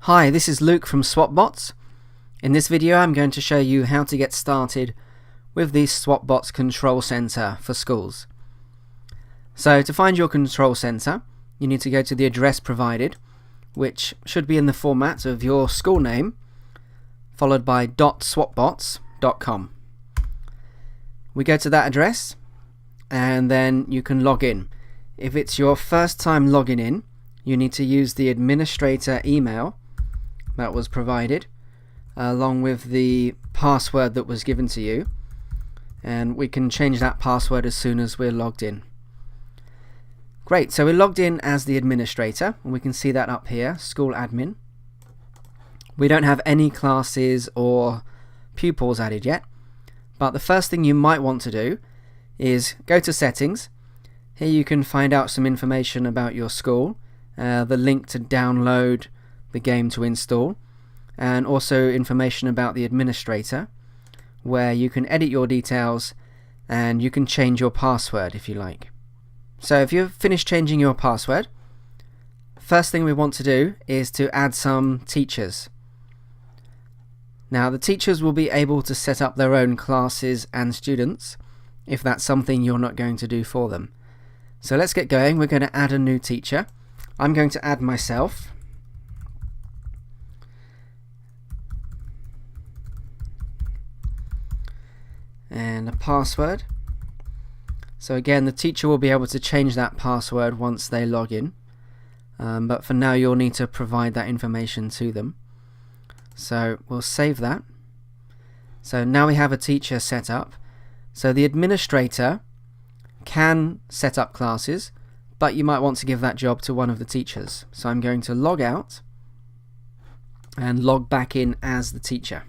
Hi, this is Luke from SwopBots. In this video I'm going to show you how to get started with the SwopBots Control Center for schools. So to find your control center, you need to go to the address provided, which should be in the format of your school name, followed by .swopbots.com. We go to that address and then you can log in. If it's your first time logging in, you need to use the administrator email that was provided along with the password that was given to you, and we can change that password as soon as we're logged in. Great, so we're logged in as the administrator and we can see that up here, school admin. We don't have any classes or pupils added yet, but the first thing you might want to do is go to settings. Here you can find out some information about your school, the link to download the game to install, and also information about the administrator, where you can edit your details and you can change your password if you like. So if you've finished changing your password, first thing we want to do is to add some teachers. Now the teachers will be able to set up their own classes and students if that's something you're not going to do for them. So let's get going. We're going to add a new teacher. I'm going to add myself. And a password. So again, the teacher will be able to change that password once they log in, but for now you'll need to provide that information to them. So we'll save that. So now we have a teacher set up. So the administrator can set up classes, but you might want to give that job to one of the teachers. So I'm going to log out and log back in as the teacher.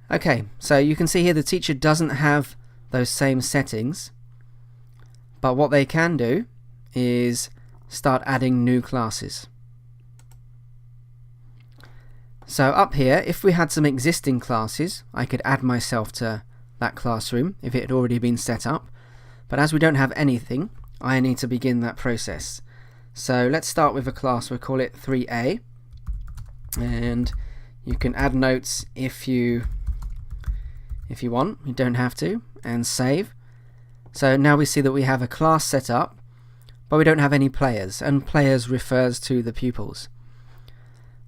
Okay, so you can see here the teacher doesn't have those same settings, but what they can do is start adding new classes. So up here, if we had some existing classes, I could add myself to that classroom if it had already been set up, but as we don't have anything, I need to begin that process. So let's start with a class. We'll call it 3A, and you can add notes if you want. You don't have to, and save. So now we see that we have a class set up, but we don't have any players, and players refers to the pupils.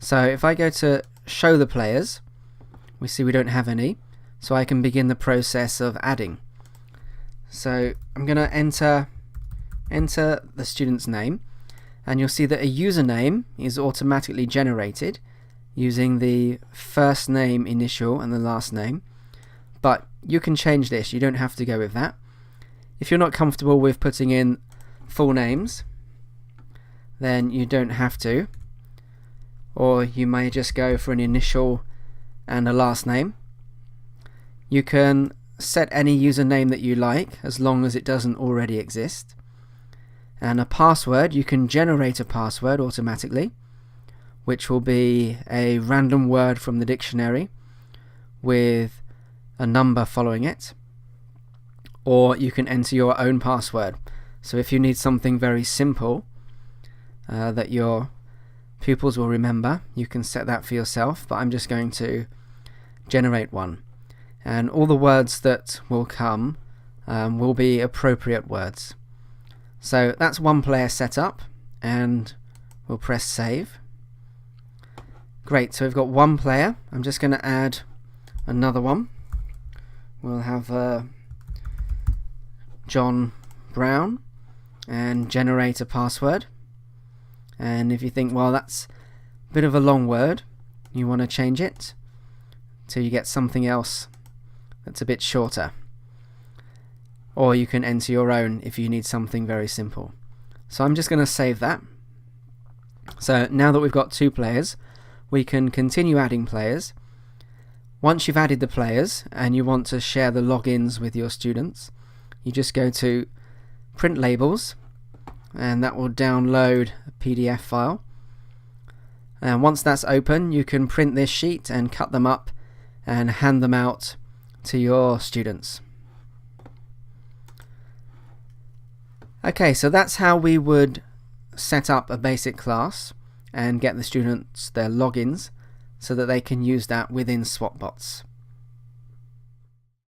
So if I go to show the players, we see we don't have any, so I can begin the process of adding. So I'm going to enter the student's name, and you'll see that a username is automatically generated using the first name initial and the last name, but you can change this. You don't have to go with that. If you're not comfortable with putting in full names, then you don't have to, or you may just go for an initial and a last name. You can set any username that you like as long as it doesn't already exist. And a password, you can generate a password automatically, which will be a random word from the dictionary with a number following it, or you can enter your own password. So if you need something very simple that your pupils will remember, you can set that for yourself, but I'm just going to generate one, and all the words that will come will be appropriate words. So that's one player set up, and we'll press save. Great, so we've got one player. I'm just going to add another one. We'll have John Brown, and generate a password. And if you think, well, that's a bit of a long word, you want to change it till you get something else that's a bit shorter. Or you can enter your own if you need something very simple. So I'm just going to save that. So now that we've got two players, we can continue adding players. Once you've added the players and you want to share the logins with your students, you just go to print labels, and that will download a PDF file. And once that's open, you can print this sheet and cut them up and hand them out to your students. Okay, so that's how we would set up a basic class and get the students their logins so that they can use that within SwopBots.